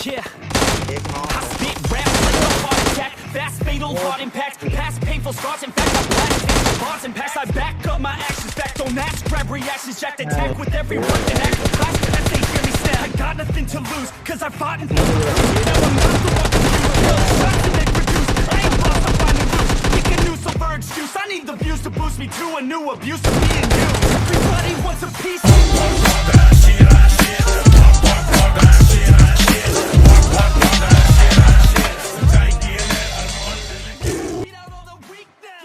Yeah. I spit raps like a heart attack. Fast fatal heart impact. Past painful scars. In fact, I blast painful bars and packs. I back up my actions. Back don't ask. Grab reactions. Jacked attack with every word and act. Blast as they hear me snap. I got nothing to lose. Cause I fought and fought. Now I'm not the one to do the shots and they produce. I ain't lost. I'm finding loose. Pick a new silver excuse. I need the views to boost me to a new abuse of me and you. Everybody wants a piece.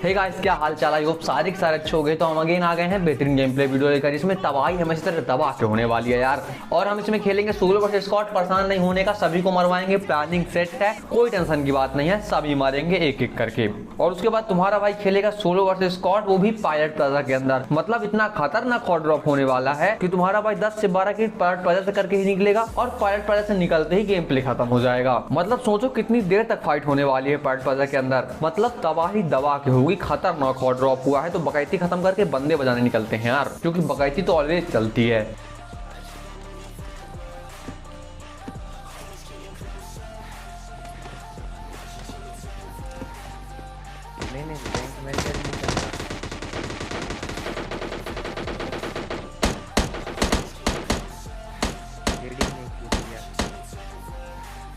Hey guys, क्या हाल चाल है? Hope सारे के सारे अच्छे हो गए। तो हम अगेन आ गए हैं बेहतरीन गेम प्ले वीडियो लेकर। इसमें तबाही हमें इस तरह दबा के होने वाली है यार। और हम इसमें खेलेंगे सोलो वर्सेस स्क्वाड। परेशान नहीं होने का, सभी को मरवाएंगे। प्लानिंग सेट है, कोई टेंशन की बात नहीं है। सभी मारेंगे एक एक करके। और उसके बाद तुम्हारा भाई खेलेगा सोलो वर्सेस स्क्वाड, वो भी पायलट प्लाजा के अंदर। मतलब इतना खतरनाक हॉट ड्रॉप होने वाला है कि तुम्हारा भाई 10 से 12 किल पायलट प्लाजा से करके ही निकलेगा और पायलट प्लाजा से निकलते ही गेम प्ले खत्म हो जाएगा। मतलब सोचो कितनी देर तक फाइट होने वाली है पायलट प्लाजा के अंदर। मतलब तबाही दबा के होगी। खतरनाक हॉट ड्रॉप हुआ है तो बकैती खत्म करके बंदे बजाने निकलते हैं यार, क्योंकि बकैती तो ऑलवेज चलती है।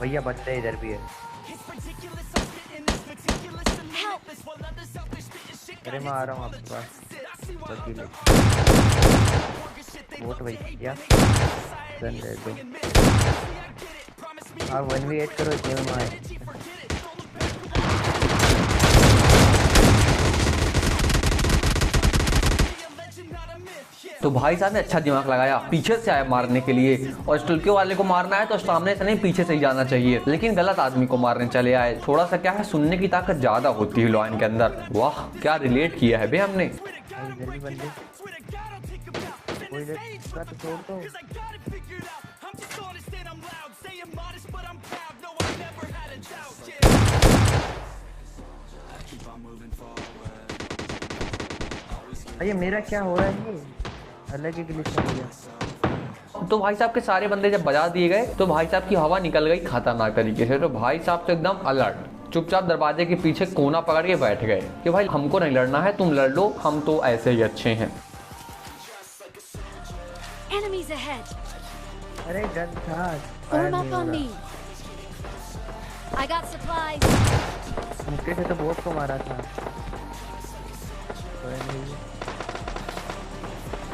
भैया बच्चा इधर भी है। अरे मैं आ रहा हूँ आपके पास। वोट भैया गन दे दो। आप 1v8 करो इतने में आए। तो भाई साहब ने अच्छा दिमाग लगाया, पीछे से आया मारने के लिए। और स्टुल्के वाले को मारना है तो सामने से नहीं, पीछे से ही जाना चाहिए। लेकिन गलत आदमी को मारने चले आए। थोड़ा सा क्या है, सुनने की ताकत ज्यादा होती है लॉइन के अंदर। वाह क्या रिलेट किया है बे हमने। ये मेरा क्या हो रहा है? अलग ही ग्लिच हो गया। तो भाई साहब के सारे बंदे जब बजा दिए गए तो भाई साहब की हवा निकल गई खतरनाक तरीके से। तो भाई साहब तो एकदम अलर्ट, चुपचाप दरवाजे के पीछे कोना पकड़ के बैठ गए कि भाई हमको नहीं लड़ना है, तुम लड़ लो, हम तो ऐसे ही अच्छे हैं। अरे गन था। मुक्के से तो बहुत को मारा था।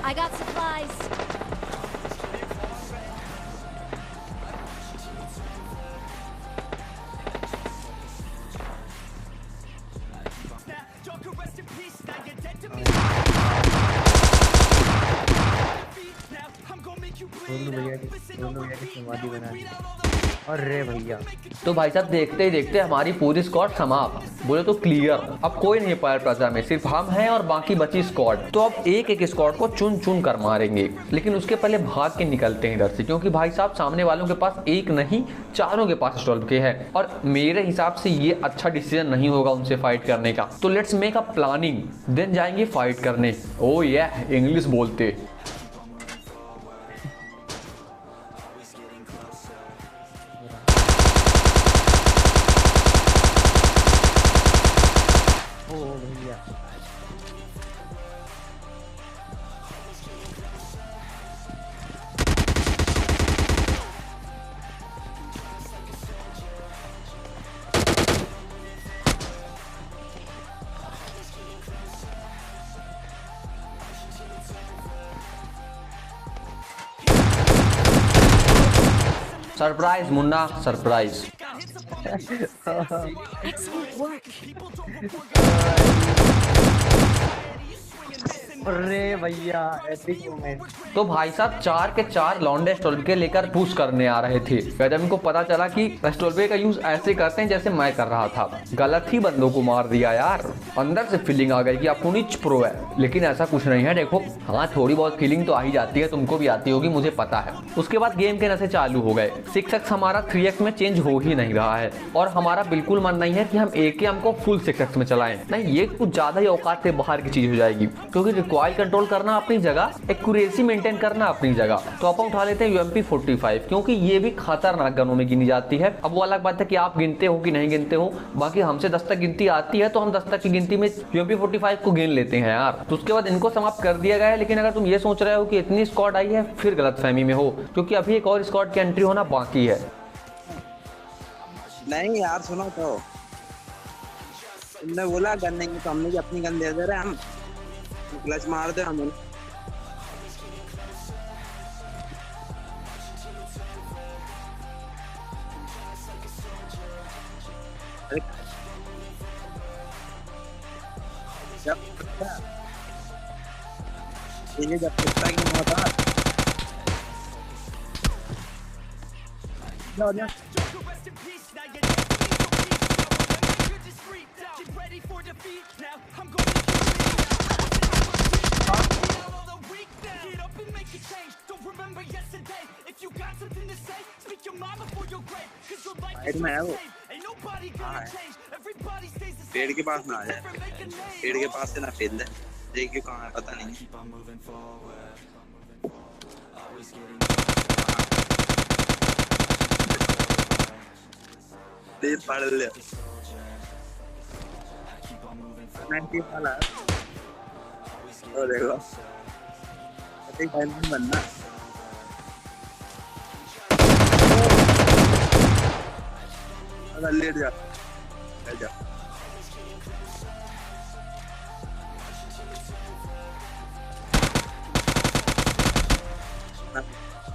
I got supplies. भैया की समाधि बना दी। अरे भैया तो भाई साहब देखते ही देखते हमारी पूरी स्क्वाड समाप्त, बोले तो क्लियर। अब कोई नहीं पायर प्लाजा में, सिर्फ हम हैं और बाकी बची स्क्वाड। तो अब एक एक स्क्वाड को चुन चुन कर मारेंगे। लेकिन उसके पहले भाग के निकलते हैं इधर से, क्योंकि भाई साहब सामने वालों के पास एक नहीं चारों के पास स्टॉल के है। और मेरे हिसाब से ये अच्छा डिसीजन नहीं होगा उनसे फाइट करने का। तो let's make a planning, then जाएंगे फाइट करने। ओ ये इंग्लिश बोलते। Surprise Munna, surprise. Excellent work. अरे भैया एपिक मोमेंट। तो भाई साहब 4 के 4 लॉन्डे स्टोल्बे लेकर पुश करने आ रहे थे। जब इनको पता चला कि स्टोल्बे का यूज ऐसे करते हैं जैसे मैं कर रहा था, गलत ही बंदों को मार दिया यार। अंदर से फीलिंग आ गई कि अपुनिच प्रो है, लेकिन ऐसा कुछ नहीं है। देखो हाँ, थोड़ी बहुत फीलिंग तो आ ही जाती है, तुमको भी आती होगी, मुझे पता है। उसके बाद गेम के नशे चालू हो गए। 6x हमारा 3x में चेंज हो ही नहीं रहा है। और हमारा बिल्कुल मन नहीं है कि हम AKM को फुल 6x में चलाएं। नहीं, ये कुछ ज्यादा ही औकात से बाहर की चीज हो जाएगी, क्योंकि रिकॉइल कंट्रोल करना अपनी जगह, एक्यूरेसी मेंटेन करना अपनी जगह। तो अपन उठा लेते हैं UMP45 क्योंकि ये भी खतरनाक गनों में गिनी जाती है। अब वो अलग बात है कि आप गिनते हो कि नहीं गिनते हो, बाकी हमसे 10 तक गिनती आती है तो हम 10 तक की गिनती में UMP45 को गिन लेते हैं यार। तो उसके बाद इनको समाप्त कर दिया गया है। लेकिन अगर तुम ये सोच रहे हो कि इतनी स्क्वाड आई है, फिर गलतफहमी में हो, क्योंकि अभी एक और स्क्वाड की एंट्री होना बाकी है। नहीं यार सुनो तो, तुमने बोला गन नहीं तो हमने अपनी गन दे दे रहे हम, क्लच मार दे हम। ये जब कुत्ता की मौत आ जाओ जाओ साइड में है वो। हाँ है। पेड़ के पास ना आ जाए, पेड़ के पास से ना फेल दे, देखियो कहाँ है पता नहीं। दे पड़ ले 90 वाला तो देखो अभी टाइम में बनना। अगर लेट जा लेट जा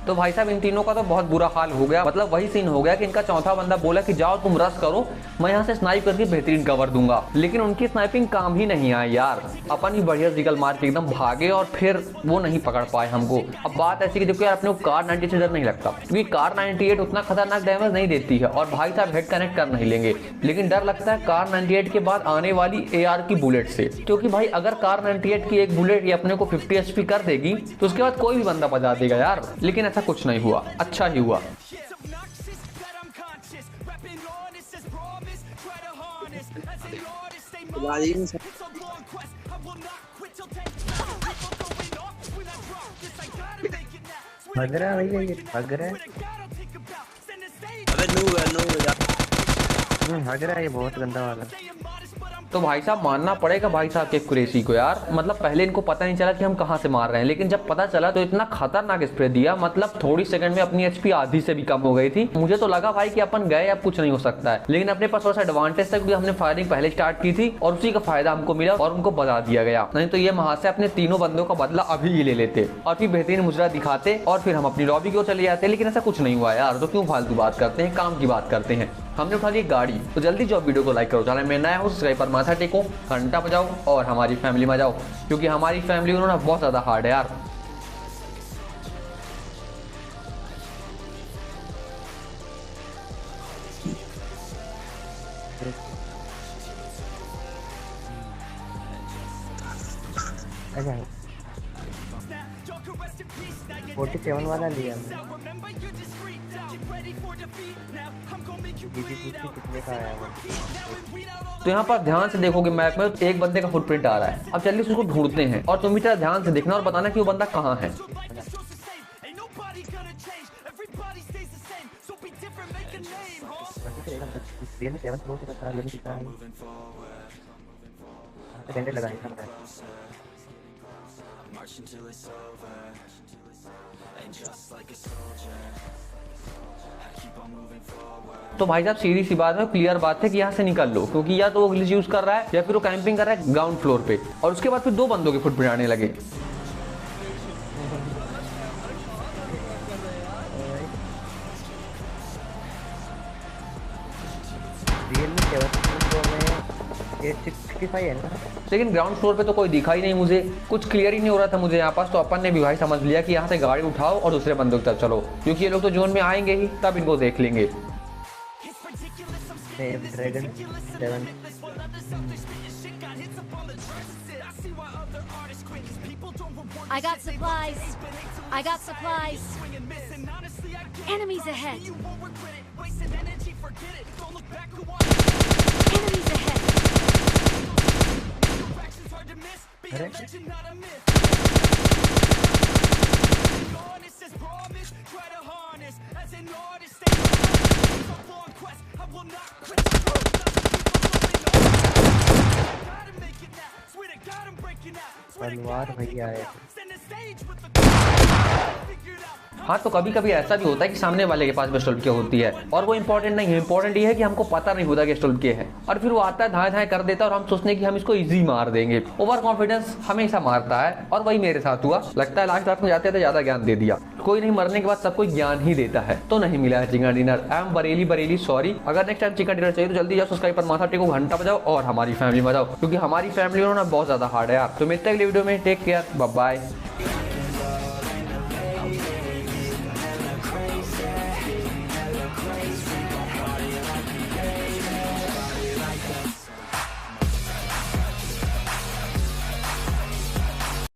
तो भाई साहब इन तीनों का तो बहुत बुरा हाल हो गया। मतलब वही सीन हो गया कि इनका चौथा बंदा बोला कि जाओ तुम रश करो, मैं यहाँ से स्नाइप करके बेहतरीन कवर दूंगा। लेकिन उनकी स्नाइपिंग काम ही नहीं आई यार। अपन ही बढ़िया जिगल मार के एकदम भागे और फिर वो नहीं पकड़ पाए हमको। अब बात ऐसी कि देखो यार अपने को कार 98 से डर नहीं लगता, क्योंकि कार 98 उतना खतरनाक डैमेज नहीं देती है और भाई साहब हेड कनेक्ट कर नहीं लेंगे। लेकिन डर लगता है कार 98 के बाद आने वाली AR की बुलेट से, क्योंकि भाई अगर कार 98 की एक बुलेट ये अपने को 50 HP कर देगी तो उसके बाद कोई भी बंदा बजा देगा यार। लेकिन ऐसा कुछ नहीं हुआ, अच्छा ही हुआ। भाग रहा है भैया, ये भाग रहा है। अबे नूब है भाग रहा है, ये बहुत गंदा वाला। तो भाई साहब मानना पड़ेगा भाई साहब के एक्यूरेसी को यार। मतलब पहले इनको पता नहीं चला कि हम कहां से मार रहे हैं, लेकिन जब पता चला तो इतना खतरनाक स्प्रे दिया, मतलब थोड़ी सेकंड में अपनी HP आधी से भी कम हो गई थी। मुझे तो लगा भाई कि अपन गए, अब कुछ नहीं हो सकता है। लेकिन अपने पास थोड़ा सा एडवांटेज था क्योंकि हमने फायरिंग पहले स्टार्ट की थी और उसी का फायदा हमको मिला और उनको बजा दिया गया। नहीं तो ये वहां से अपने तीनों बंदों का बदला अभी ही ले लेते और फिर बेहतरीन मुजरा दिखाते और फिर हम अपनी लॉबी को चले जाते। लेकिन ऐसा कुछ नहीं हुआ यार। तो क्यों फालतू बात करते हैं, काम की बात करते हैं। हमने उठा ली गाड़ी। तो जल्दी जाओ, वीडियो को लाइक करो, चैनल में नया हो सब्सक्राइब पर माथा टेको, घंटा बजाओ और हमारी फैमिली में जाओ, क्योंकि हमारी फैमिली उन्होंने बहुत ज्यादा हार्ड है यार। अच्छा 47 वाला लिया मैं। कितने का आया वो? तो यहाँ पर ध्यान से देखोगे मैप में तो एक बंदे का फुटप्रिंट आ रहा है। अब जल्दी से उसको ढूंढते हैं और तुम भी तरह ध्यान से देखना और बताना कि वो बंदा कहाँ है। तो भाई साहब सीधी सी बात है, क्लियर बात है कि यहाँ से निकल लो, क्योंकि या तो वो ग्लिच यूज कर रहा है या फिर वो कैंपिंग कर रहा है ग्राउंड फ्लोर पे। और उसके बाद फिर दो बंदों के फुटप्रिंट आने लगे। लेकिन ग्राउंड फ्लोर पे तो कोई दिखा ही नहीं मुझे, कुछ क्लियर ही नहीं हो रहा था मुझे यहाँ पास। तो अपन ने भी भाई समझ लिया कि यहाँ से गाड़ी उठाओ और दूसरे बंदों की तरफ चलो, क्योंकि ये लोग तो जोन में आएंगे ही, तब इनको देख लेंगे। I got supplies. I got supplies. Enemies ahead. Enemies ahead. अरे तलवार भैया है। हाँ तो कभी कभी ऐसा भी होता है कि सामने वाले के पास पिस्टल की होती है और वो इंपॉर्टेंट नहीं है, इंपॉर्टेंट ये है कि हमको पता नहीं होता कि पिस्टल के है और फिर वो आता है धाए धाए कर देता है और हम सोचते हैं कि हम इसको इजी मार देंगे। ओवर कॉन्फिडेंस हमेशा मारता है और वही मेरे साथ हुआ। लगता है लास्ट रात में जाते थे ज्यादा ज्ञान दे दिया। कोई नहीं, मरने के बाद सब कोई ज्ञान ही देता है। तो नहीं मिला है chicken dinner. I am Bareilly sorry. अगर नेक्स्ट टाइम चिकन डिनर चाहिए तो जल्दी जाओ, सब्सक्राइब पर माथा टेको, घंटा बजाओ और हमारी फैमिली में जाओ, क्योंकि हमारी फैमिली में ना बहुत ज्यादा हार्ड है यार। तो मिलते हैं अगले वीडियो में। Take care, bye bye.